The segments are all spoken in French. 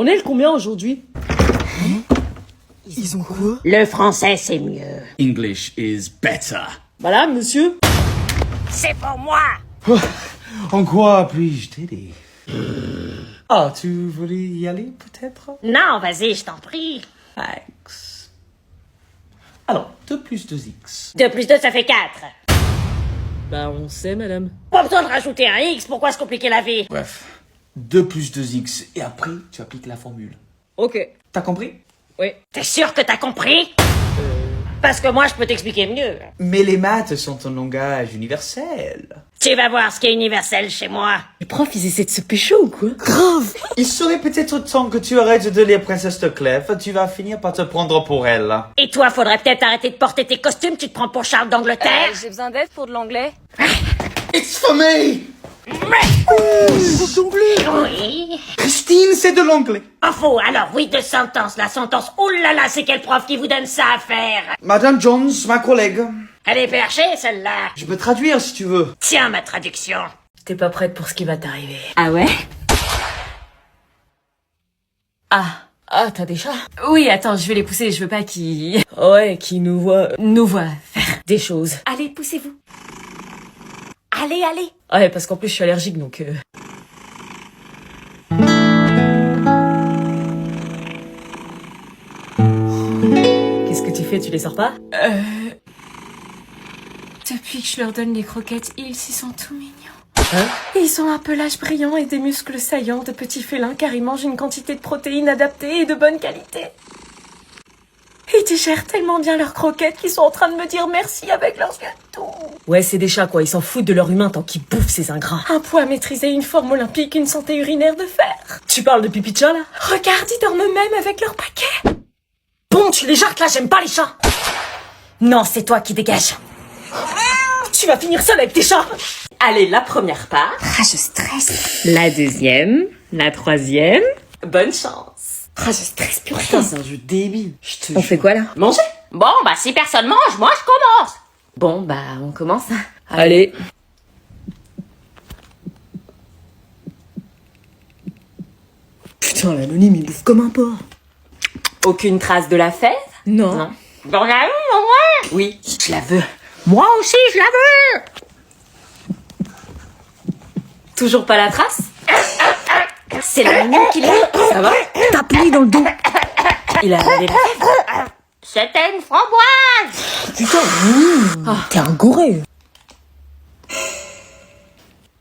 On est le combien aujourd'hui? Ils ont quoi? Le français, c'est mieux. English is better. Madame, monsieur? C'est pour moi. En quoi puis-je t'aider? Ah, tu voulais y aller peut-être? Non, vas-y, je t'en prie. Thanks. Alors, 2 plus 2x. 2 plus 2, ça fait 4. Bah, on sait, madame. Pas besoin de rajouter un X, pourquoi se compliquer la vie? Bref, 2 plus 2x et après tu appliques la formule. Ok. T'as compris? Oui. T'es sûr que t'as compris? Parce que moi, je peux t'expliquer mieux. Mais les maths sont un langage universel. Tu vas voir ce qui est universel chez moi. Les profs, ils essaient de se pécho ou quoi? Grave! Il serait peut-être temps que tu arrêtes de lire Princesse de Clef, tu vas finir par te prendre pour elle. Et toi, faudrait peut-être arrêter de porter tes costumes, tu te prends pour Charles d'Angleterre. J'ai besoin d'aide pour de l'anglais. It's for me! Oui. Christine, c'est de l'anglais. En faux, alors oui, de sentence. La sentence, oh là là, c'est quel prof qui vous donne ça à faire? Madame Jones, ma collègue. Elle est perchée, celle-là. Je peux traduire si tu veux. Tiens, ma traduction. T'es pas prête pour ce qui va t'arriver. Ah ouais? Ah, t'as des chats? Oui, attends, je vais les pousser, je veux pas qu'ils... Ouais, qui nous voient faire des choses. Allez, poussez-vous. Allez, allez. Ouais, parce qu'en plus, je suis allergique, donc... Qu'est-ce que tu fais? Tu les sors pas? Depuis que je leur donne les croquettes, ils s'y sont tout mignons. Hein? Ils ont un pelage brillant et des muscles saillants de petits félins car ils mangent une quantité de protéines adaptée et de bonne qualité. Ils digèrent tellement bien leurs croquettes qu'ils sont en train de me dire merci avec leurs yeux doux. Ouais, c'est des chats, quoi. Ils s'en foutent de leur humain tant qu'ils bouffent ces ingrats. Un poids maîtrisé, une forme olympique, une santé urinaire de fer. Tu parles de pipi de chat, là? Regarde, ils dorment même avec leur paquet. Bon, tu les jartes, là, j'aime pas les chats. Non, c'est toi qui dégages. Tu vas finir seule avec tes chats. Allez, la première part. Ah, je stresse. La deuxième. La troisième. Bonne chance. Ah, je stresse plus Putain, rien. c'est un jeu débile. Je te On fait quoi là? Manger? Bon, bah si personne mange, moi je commence. Bon, bah, on commence. Allez. Putain, l'anonyme, il bouffe comme un porc. Aucune trace de la fève? Non. Bon, là, au moins. Oui, je la veux. Moi aussi, je la veux. Toujours pas la trace? C'est l'anonyme qui l'a. Ça va? Tape-lui dans le dos. Il a avalé la fève. C'était une framboise. Putain, t'es un gouré.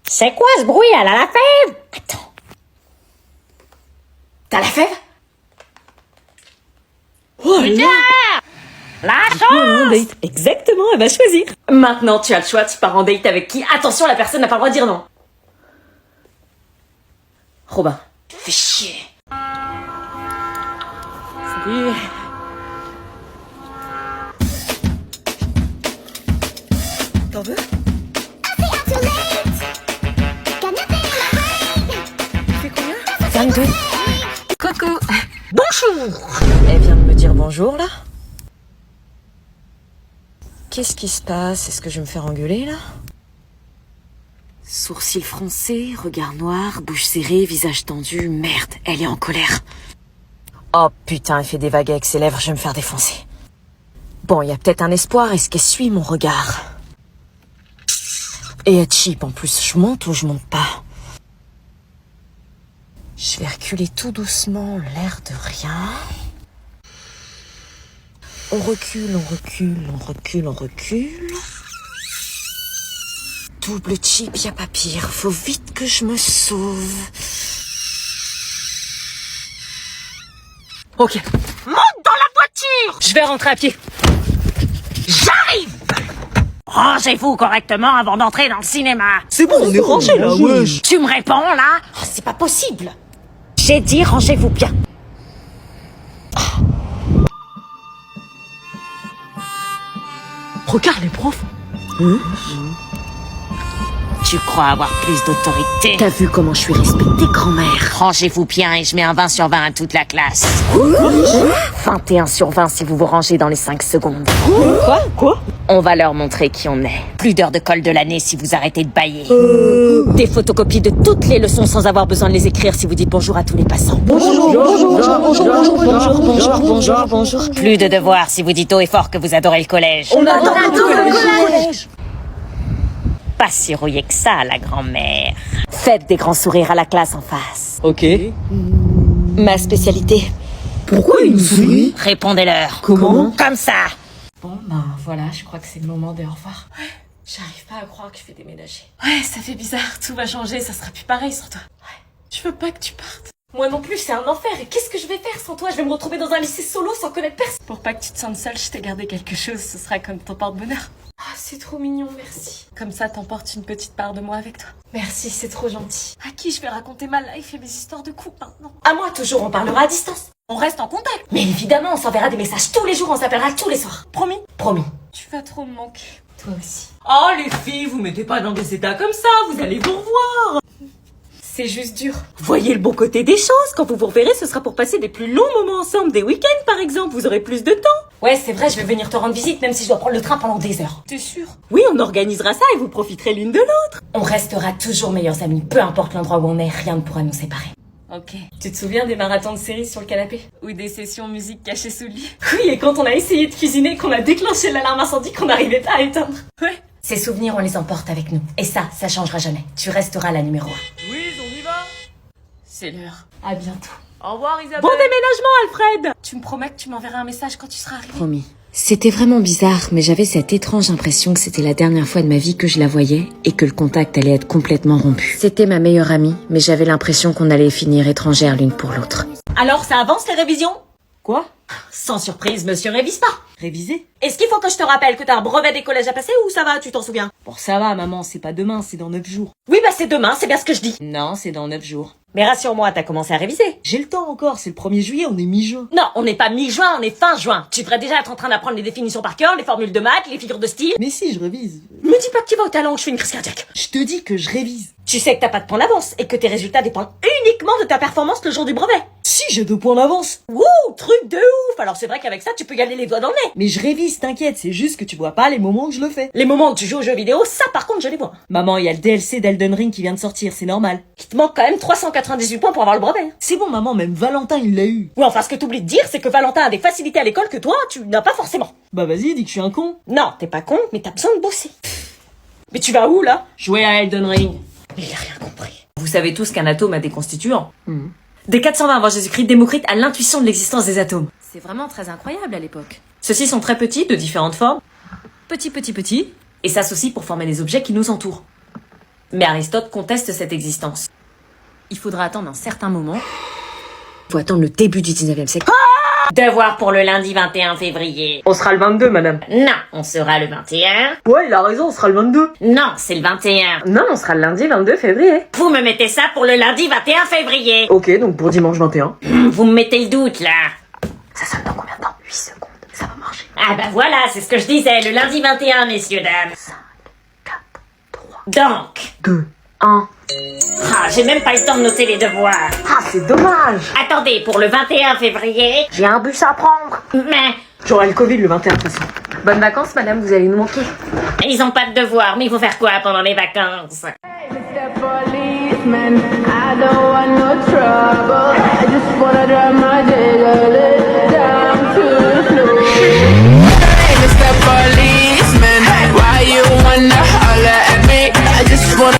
C'est quoi ce bruit? Elle a la fève. Attends. T'as la fève? Oh là. La Un chance. date. Exactement, elle va choisir. Maintenant, tu as le choix, tu pars en date avec qui? Attention, la personne n'a pas le droit de dire non. Robin. Fais chier. Salut. T'en veux? Fais combien? 22. Coucou. Bonjour. Elle vient de me dire bonjour, là. Qu'est-ce qui se passe? Est-ce que je vais me faire engueuler, là? Sourcils froncés, regard noir, bouche serrée, visage tendu. Merde, elle est en colère. Oh putain, elle fait des vagues avec ses lèvres, je vais me faire défoncer. Bon, il y a peut-être un espoir, est-ce qu'elle suit mon regard? Et elle cheap en plus, je monte ou je monte pas? Je vais reculer tout doucement, l'air de rien. On recule, on recule, on recule, on recule. Double cheap, y a pas pire, faut vite que je me sauve. Ok. Monte dans la voiture. Je vais rentrer à pied. J'arrive. Rangez-vous correctement avant d'entrer dans le cinéma. C'est bon, on est rangé là, wesh. Tu me réponds là? Oh, c'est pas possible. J'ai dit rangez-vous bien. Regarde les profs. Tu crois avoir plus d'autorité? T'as vu comment je suis respectée, grand-mère? Rangez-vous bien et je mets un 20 sur 20 à toute la classe. 21 sur 20 si vous vous rangez dans les 5 secondes. Quoi? On va leur montrer qui on est. Plus d'heures de colle de l'année si vous arrêtez de bailler. Des photocopies de toutes les leçons sans avoir besoin de les écrire si vous dites bonjour à tous les passants. Bonjour. Plus de devoirs si vous dites haut et fort que vous adorez le collège. On adore le collège. Pas si rouillé que ça, la grand-mère. Faites des grands sourires à la classe en face. Ok. Ma spécialité. Pourquoi il nous sourit? Répondez-leur. Comment? Comme ça. Bon, ben voilà, je crois que c'est le moment de au revoir. Ouais, j'arrive pas à croire que je vais déménager. Ouais, ça fait bizarre, tout va changer, ça sera plus pareil sans toi. Ouais, je veux pas que tu partes. Moi non plus, c'est un enfer, et qu'est-ce que je vais faire sans toi? Je vais me retrouver dans un lycée solo sans connaître personne. Pour pas que tu te sentes seule, je t'ai gardé quelque chose, ce sera comme ton porte-bonheur. Ah, c'est trop mignon, merci. Comme ça, t'emportes une petite part de moi avec toi. Merci, c'est trop gentil. À qui je vais raconter ma life et mes histoires de couple maintenant? À moi, toujours, on parlera à distance. On reste en contact. Mais évidemment, on s'enverra des messages tous les jours, on s'appellera tous les soirs. Promis? Promis. Tu vas trop me manquer. Toi aussi. Oh les filles, vous mettez pas dans des états comme ça, vous allez vous revoir. C'est juste dur. Voyez le bon côté des choses, quand vous vous reverrez, ce sera pour passer des plus longs moments ensemble, des week-ends par exemple, vous aurez plus de temps. Ouais, c'est vrai, je vais venir te rendre visite, même si je dois prendre le train pendant des heures. T'es sûr? Oui, on organisera ça et vous profiterez l'une de l'autre. On restera toujours meilleurs amis, peu importe l'endroit où on est, rien ne pourra nous séparer. Ok. Tu te souviens des marathons de séries sur le canapé? Ou des sessions musique cachées sous le lit? Oui, et quand on a essayé de cuisiner, qu'on a déclenché l'alarme incendie qu'on n'arrivait pas à éteindre. Ouais. Ces souvenirs, on les emporte avec nous. Et ça changera jamais. Tu resteras la numéro 1. Louise, on y va? C'est l'heure. À bientôt. Au revoir Isabelle. Bon déménagement Alfred. Tu me promets que tu m'enverras un message quand tu seras arrivé? Promis. C'était vraiment bizarre, mais j'avais cette étrange impression que c'était la dernière fois de ma vie que je la voyais et que le contact allait être complètement rompu. C'était ma meilleure amie, mais j'avais l'impression qu'on allait finir étrangères l'une pour l'autre. Alors ça avance les révisions? Quoi? Sans surprise, monsieur révise pas. Réviser? Est-ce qu'il faut que je te rappelle que t'as un brevet des collèges à passer ou ça va, tu t'en souviens? Bon ça va maman, c'est pas demain, c'est dans 9 jours. Oui, bah c'est demain, c'est bien ce que je dis. Non, c'est dans 9 jours. Mais rassure-moi, t'as commencé à réviser. J'ai le temps encore, c'est le 1er juillet, on est mi-juin. Non, on n'est pas mi-juin, on est fin juin. Tu devrais déjà être en train d'apprendre les définitions par cœur, les formules de maths, les figures de style. Mais si, je révise. Me dis pas que tu vas au talent, je fais une crise cardiaque. Je te dis que je révise. Tu sais que t'as pas de point d'avance et que tes résultats dépendent uniquement de ta performance le jour du brevet. Si, j'ai 2 points d'avance. Wouh, truc de ouf. Alors c'est vrai qu'avec ça, tu peux y aller les doigts dans le nez. Mais je révise, t'inquiète, c'est juste que tu vois pas les moments où je le fais. Les moments où tu joues aux jeux vidéo, ça par contre, je les vois. Maman, il y a le DLC d'Elden Ring qui vient de sortir, c'est normal. Il te manque quand même 398 points pour avoir le brevet. C'est bon maman, même Valentin il l'a eu. Oui, enfin ce que t'oublies de dire, c'est que Valentin a des facilités à l'école que toi, tu n'as pas forcément. Bah vas-y, dis que je suis un con. Non, t'es pas con, mais t'as besoin de bosser. Mais tu vas où là? Jouer à Elden Ring. Mais il a rien compris. Vous savez tous qu'un atome a des constituants. Dès 420 avant Jésus-Christ, Démocrite a l'intuition de l'existence des atomes. C'est vraiment très incroyable à l'époque. Ceux-ci sont très petits, de différentes formes. Petits, et s'associent pour former les objets qui nous entourent. Mais Aristote conteste cette existence. Il faudra attendre un certain moment. Il faut attendre le début du 19e siècle. Devoir pour le lundi 21 février. On sera le 22, madame. Non, on sera le 21. Ouais, il a raison, on sera le 22. Non, c'est le 21. Non, on sera le lundi 22 février. Vous me mettez ça pour le lundi 21 février. Ok, donc pour dimanche 21. Vous me mettez le doute là. Ça sonne dans combien de temps? 8 secondes, ça va marcher. Ah bah voilà, c'est ce que je disais, le lundi 21, messieurs, dames. 5, 4, 3, Donc. 2, 1. Ah, j'ai même pas eu le temps de noter les devoirs. Ah, c'est dommage. Attendez, pour le 21 février. J'ai un bus à prendre. Mais. J'aurai le Covid le 21 de toute façon. Bonnes vacances, madame, vous allez nous manquer. Ils ont pas de devoirs, mais il faut faire quoi pendant les vacances? Policeman, I don't want no trouble. I just wanna drive my J down too slow. Hey, Mr. Policeman, why you wanna holler at me? I just wanna.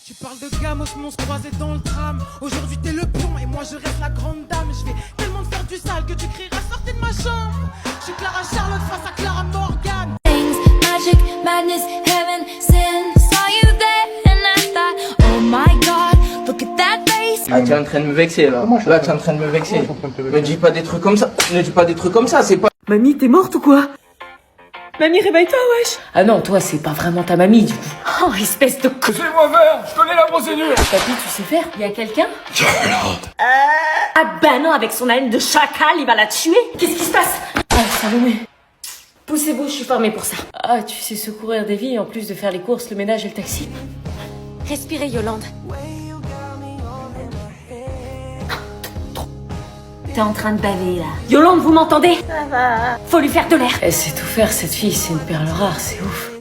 Tu parles de gamos, on se croisait dans le tram. Aujourd'hui t'es le pion et moi je reste la grande dame. Je vais tellement te faire du sale que tu crieras sortez de ma chambre. Je suis Clara Charlotte face à Clara Morgan. Magic, madness, heaven, sin. Saw you there and I thought, oh my god, look at that face. Ah, tu es en train de me vexer là. Là, tu es en train de me vexer. Ne dis pas des trucs comme ça. Ne dis pas des trucs comme ça, c'est pas. Mamie, t'es morte ou quoi? Mamie, réveille-toi, wesh. Ah non, toi, c'est pas vraiment ta mamie, du coup. Oh, espèce de con. Laissez-moi faire, je connais la procédure. Papy, tu sais faire? Y a quelqu'un? Ah bah non, avec son haleine de chacal, il va la tuer. Qu'est-ce qui se passe? Ah, Salomé. Poussez-vous, je suis formée pour ça. Ah, tu sais secourir des vies en plus de faire les courses, le ménage et le taxi. Respirez, Yolande. T'es en train de baver, là. Yolande, vous m'entendez? Ça va. Faut lui faire de l'air. Elle sait tout faire, cette fille, c'est une perle rare, c'est ouf.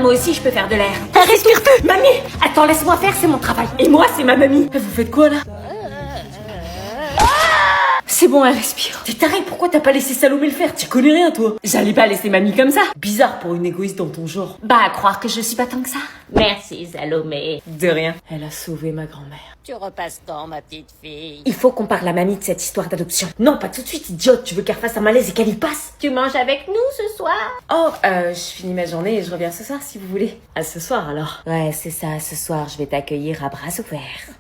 Moi aussi, je peux faire de l'air. Respire plus. Mamie, attends, laisse-moi faire, c'est mon travail. Et moi, c'est ma mamie. Vous faites quoi, là? C'est bon, elle respire. T'es taré, pourquoi t'as pas laissé Salomé le faire? Tu connais rien, toi. J'allais pas laisser mamie comme ça. Bizarre pour une égoïste dans ton genre. Bah, à croire que je suis pas tant que ça. Merci, Salomé. De rien. Elle a sauvé ma grand-mère. Tu repasses quand, ma petite fille? Il faut qu'on parle à mamie de cette histoire d'adoption. Non, pas tout de suite, idiote. Tu veux qu'elle fasse un malaise et qu'elle y passe? Tu manges avec nous ce soir? Oh, je finis ma journée et je reviens ce soir si vous voulez. À ce soir alors. Ouais, c'est ça, ce soir, je vais t'accueillir à bras ouverts.